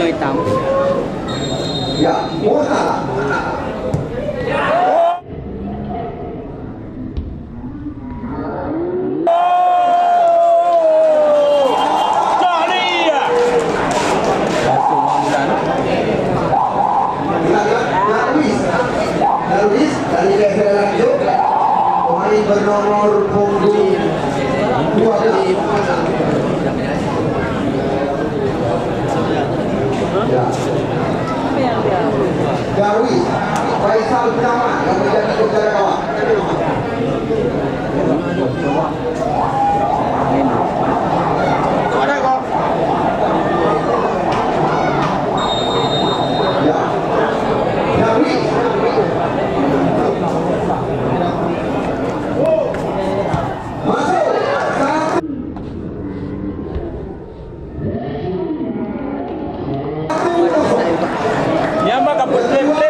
hitam. Ya, bola. Dari level lanjut pemain bernomor punggung 12 ya. Darwis Faisal Zaman yang menjadi penjaga gawang. Ya. Darwis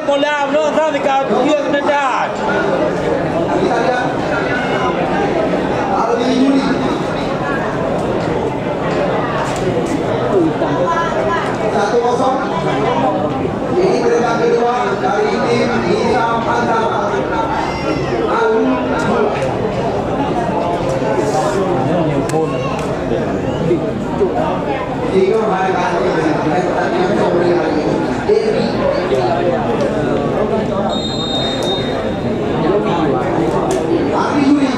bola no sabe que dia na dah. Kita lihat Aldi Yuri 1-0. Ini mereka kedua dari tim Hisam Antara. Tiga hari kali pertandingan sore hari ini. Dewi. Aldi Yuri.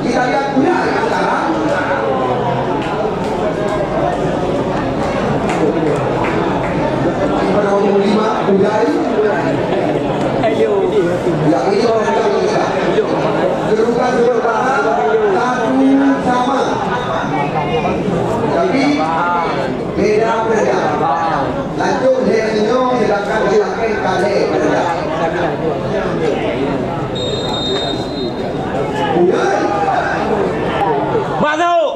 Kita lihat Budai sekarang. Nomor 5 Budai. Yang ini kedudukan sementara 1-1. Tapi beda beda. Lanjut Hernino sedangkan Hilangkan Kale beda. Budai masuk.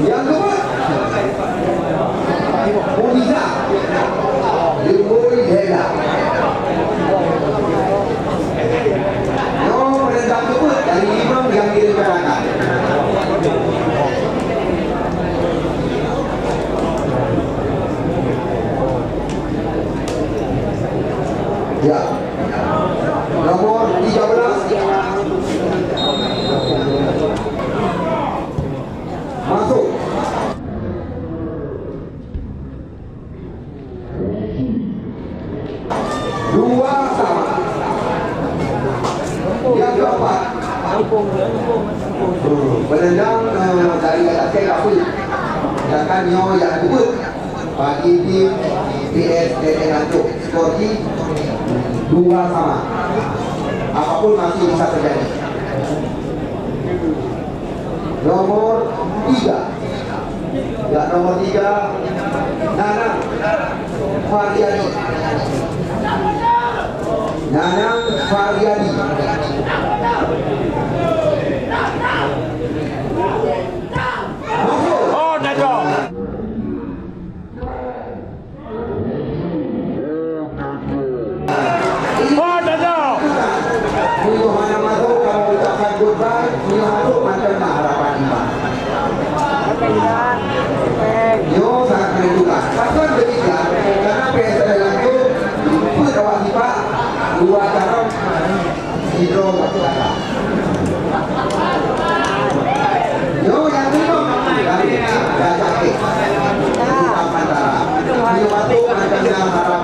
yang kedua Muiza Limboy Hela nomor penendang kedua dari Imam yang direncanakan. Ya, nomor 13 masuk. Dua sama. Yang keempat penendang dari atas Kafir. Sedangkan Nyo yang kedua bagi tim PS dan Antuk skor 2 sama. Apapun masih bisa terjadi. Nomor 3. Ya, nomor 3 Nana Mariani. Nanang Faryadi. Oh, Najong. Oh, Najong. Beliau mana masuk kalau ucapkan goodbye, beliau masuk macam harapan iman. Yo sangat merindukan. Pasal ketiga, karena PSL itu pun awak tiba dua calon hidro Batubara. Yo yang minum dari Gajah Ke, Antara. Beliau masuk macam harapan